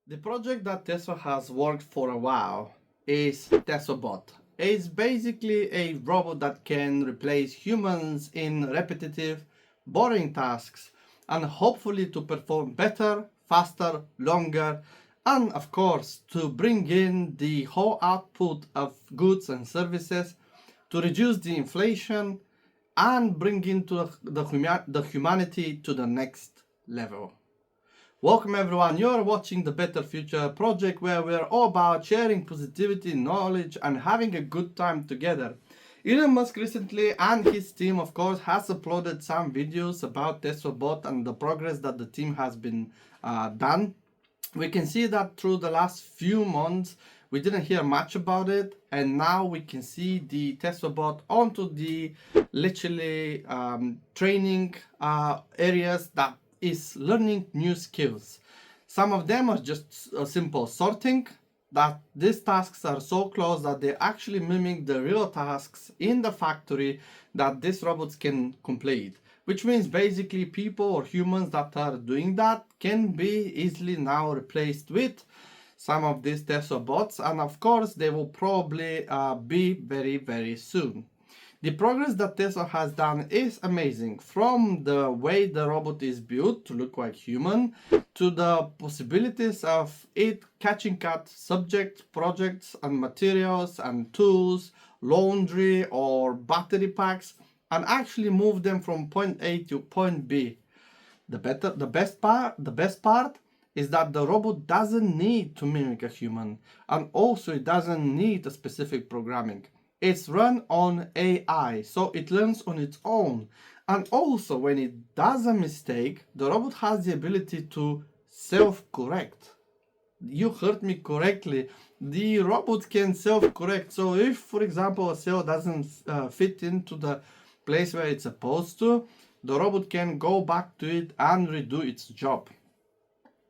The project that Tesla has worked for a while is Tesla Bot. It's basically a robot that can replace humans in repetitive, boring tasks and hopefully to perform better, faster, longer, and of course to bring in the whole output of goods and services to reduce the inflation and bring into the humanity to the next level. Welcome everyone, you're watching the Better Future project where we're all about sharing positivity, knowledge and having a good time together. Elon Musk recently and his team of course has uploaded some videos about Tesla Bot and the progress that the team has been done. We can see that through the last few months we didn't hear much about it, and now we can see the Tesla Bot onto the literally training areas that is learning new skills. Some of them are just simple sorting, that these tasks are so close that they actually mimic the real tasks in the factory that these robots can complete, which means basically people or humans that are doing that can be easily now replaced with some of these Tesla bots, and of course they will probably be very soon. The progress that Tesla has done is amazing, from the way the robot is built to look like human, to the possibilities of it catching cut subjects, projects and materials and tools, laundry or battery packs, and actually move them from point A to point B. The best part is that the robot doesn't need to mimic a human, and also it doesn't need a specific programming. It's run on AI, so it learns on its own. And also when it does a mistake, the robot has the ability to self-correct. You heard me correctly. The robot can self-correct. So if, for example, a cell doesn't fit into the place where it's supposed to, the robot can go back to it and redo its job.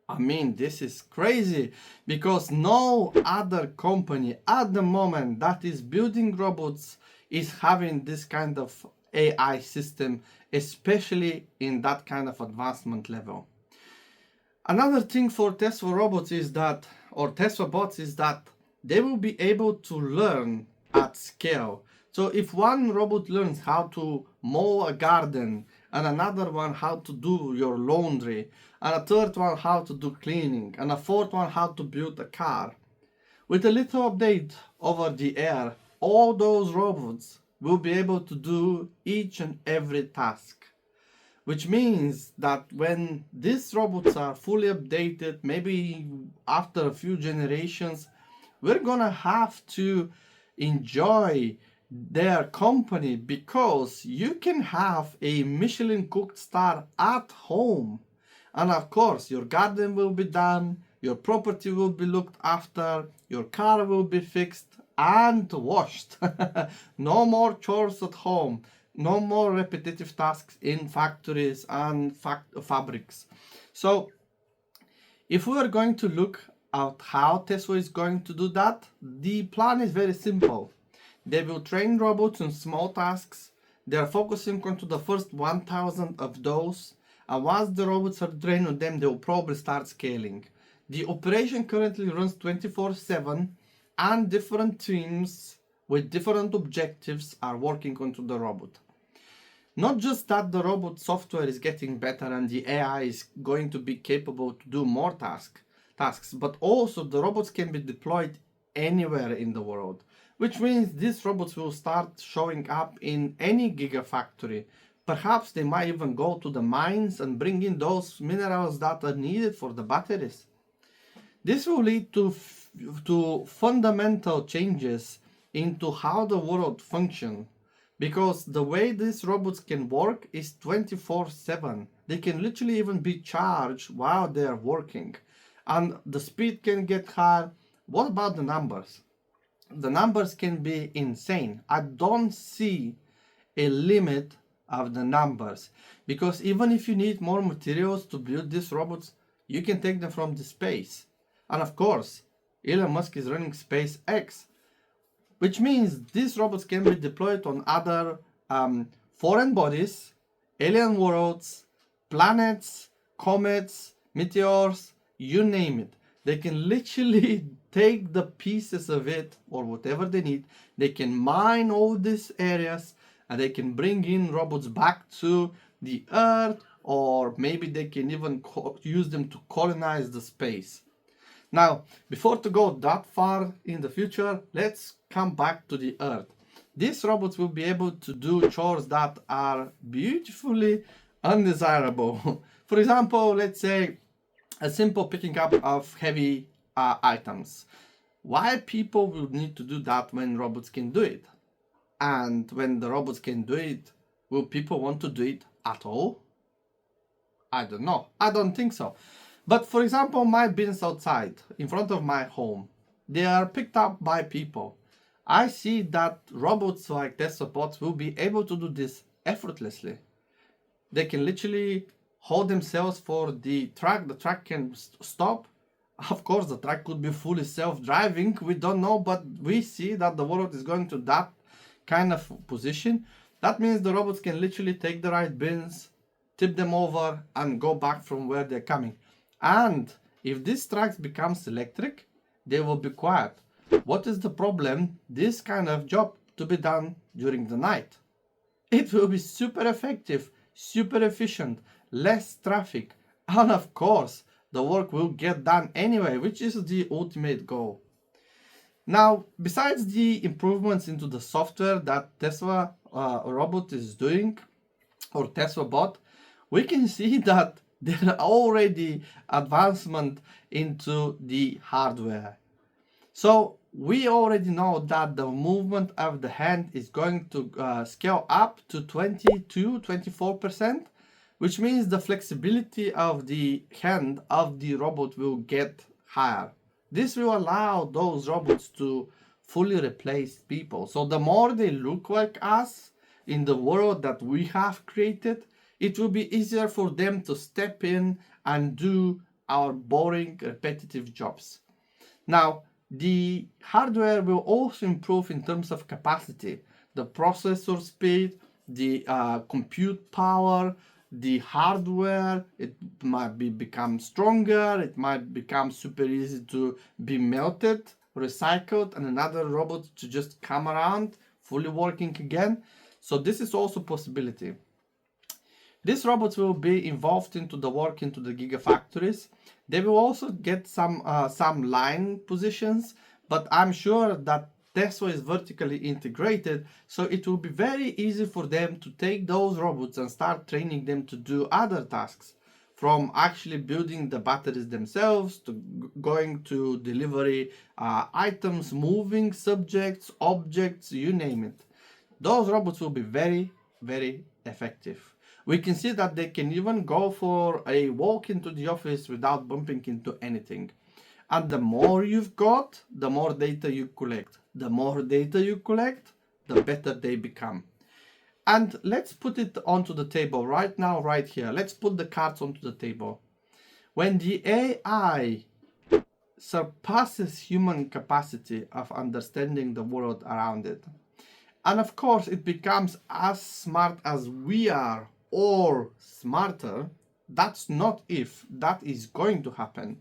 I mean, this is crazy because no other company at the moment that is building robots is having this kind of AI system, especially in that kind of advancement level. Another thing for Tesla robots is that, or Tesla bots, is that they will be able to learn at scale. So if one robot learns how to mow a garden, and another one how to do your laundry, and a third one how to do cleaning, and a fourth one how to build a car, with a little update over the air, all those robots will be able to do each and every task. Which means that when these robots are fully updated, maybe after a few generations, we're gonna have to enjoy their company, because you can have a Michelin cooked star at home, and of course your garden will be done, your property will be looked after, your car will be fixed and washed. No more chores at home, no more repetitive tasks in factories and fabrics. So if we are going to look at how Tesla is going to do that, the plan is very simple. They will train robots in small tasks. They are focusing on to the first 1,000 of those. And once the robots are trained on them, they will probably start scaling. The operation currently runs 24/7, and different teams with different objectives are working onto the robot. Not just that the robot software is getting better and the AI is going to be capable to do more tasks, but also the robots can be deployed anywhere in the world, which means these robots will start showing up in any gigafactory. Perhaps they might even go to the mines and bring in those minerals that are needed for the batteries. This will lead to fundamental changes into how the world functions, because the way these robots can work is 24/7. They can literally even be charged while they are working, and the speed can get higher. What about the numbers? The numbers can be insane. I don't see a limit of the numbers, because even if you need more materials to build these robots, you can take them from the space. And of course, Elon Musk is running SpaceX, which means these robots can be deployed on other foreign bodies, alien worlds, planets, comets, meteors, you name it. They can literally take the pieces of it or whatever they need. They can mine all these areas and they can bring in robots back to the Earth, or maybe they can even use them to colonize the space. Now, before to go that far in the future, let's come back to the Earth. These robots will be able to do chores that are beautifully undesirable. For example, let's say a simple picking up of heavy items. Why people will need to do that when robots can do it? And when the robots can do it, will people want to do it at all? I don't know. I don't think so. But for example, my bins outside in front of my home, they are picked up by people. I see that robots like Tesla bots will be able to do this effortlessly. They can literally hold themselves for the truck can stop. Of course, the truck could be fully self-driving, we don't know, but we see that the world is going to that kind of position. That means the robots can literally take the right bins, tip them over and go back from where they're coming. And if this truck becomes electric, they will be quiet. What is the problem? This kind of job to be done during the night. It will be super effective, super efficient, less traffic, and of course, the work will get done anyway, which is the ultimate goal. Now, besides the improvements into the software that Tesla robot is doing, or Tesla bot, we can see that there are already advancement into the hardware. So we already know that the movement of the hand is going to scale up to 22-24%, which means the flexibility of the hand of the robot will get higher. This will allow those robots to fully replace people. So the more they look like us in the world that we have created, it will be easier for them to step in and do our boring, repetitive jobs. Now, the hardware will also improve in terms of capacity, the processor speed, the compute power, the hardware. It might become stronger, it might become super easy to be melted, recycled, and another robot to just come around, fully working again. So this is also a possibility. These robots will be involved into the work into the gigafactories. They will also get some line positions, but I'm sure that Tesla is vertically integrated, so it will be very easy for them to take those robots and start training them to do other tasks, from actually building the batteries themselves to going to delivery items, moving subjects, objects, you name it. Those robots will be very, very effective. We can see that they can even go for a walk into the office without bumping into anything. And the more you've got, the more data you collect. The more data you collect, the better they become. And let's put it onto the table right now, right here. Let's put the cards onto the table. When the AI surpasses human capacity of understanding the world around it, and of course it becomes as smart as we are, or smarter, that's not if, that is going to happen.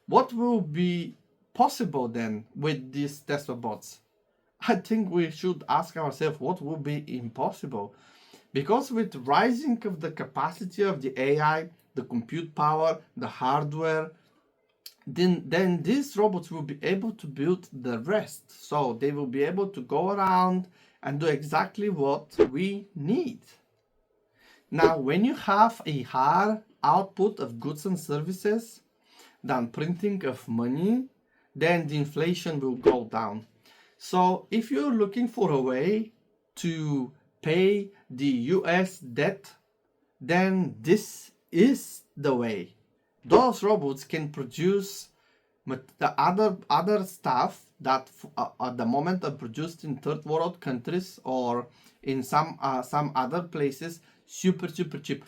What will be possible then with these Tesla bots? I think we should ask ourselves what will be impossible. Because with rising of the capacity of the AI, the compute power, the hardware, then these robots will be able to build the rest. So they will be able to go around and do exactly what we need. Now, when you have a higher output of goods and services than printing of money, then the inflation will go down. So if you're looking for a way to pay the US debt, then this is the way. Those robots can produce the other stuff that at the moment are produced in third world countries or in some other places super cheap.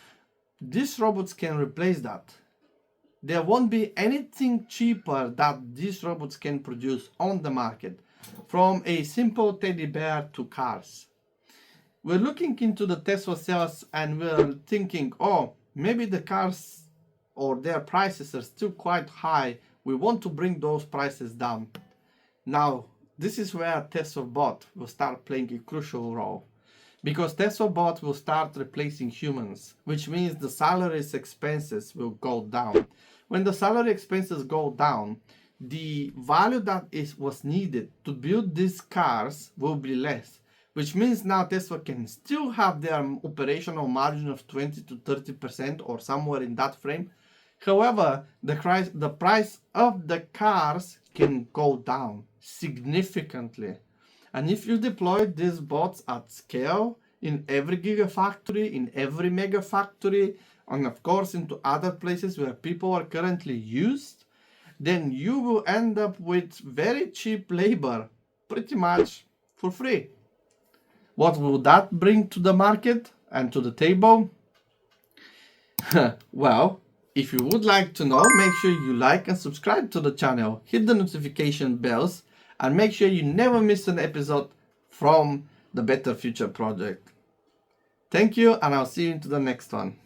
These robots can replace that. There won't be anything cheaper that these robots can produce on the market, from a simple teddy bear to cars. We're looking into the Tesla sales and we're thinking, oh, maybe the cars or their prices are still quite high. We want to bring those prices down. Now, this is where Tesla Bot will start playing a crucial role. Because Tesla Bot will start replacing humans, which means the salaries expenses will go down. When the salary expenses go down, the value that was needed to build these cars will be less, which means now Tesla can still have their operational margin of 20 to 30% or somewhere in that frame. However, the price of the cars can go down significantly. And if you deploy these bots at scale in every gigafactory, in every mega factory, and of course into other places where people are currently used, then you will end up with very cheap labor, pretty much for free. What will that bring to the market and to the table? Well, if you would like to know, make sure you like and subscribe to the channel, hit the notification bells, and make sure you never miss an episode from the Better Future Project. Thank you, and I'll see you into the next one.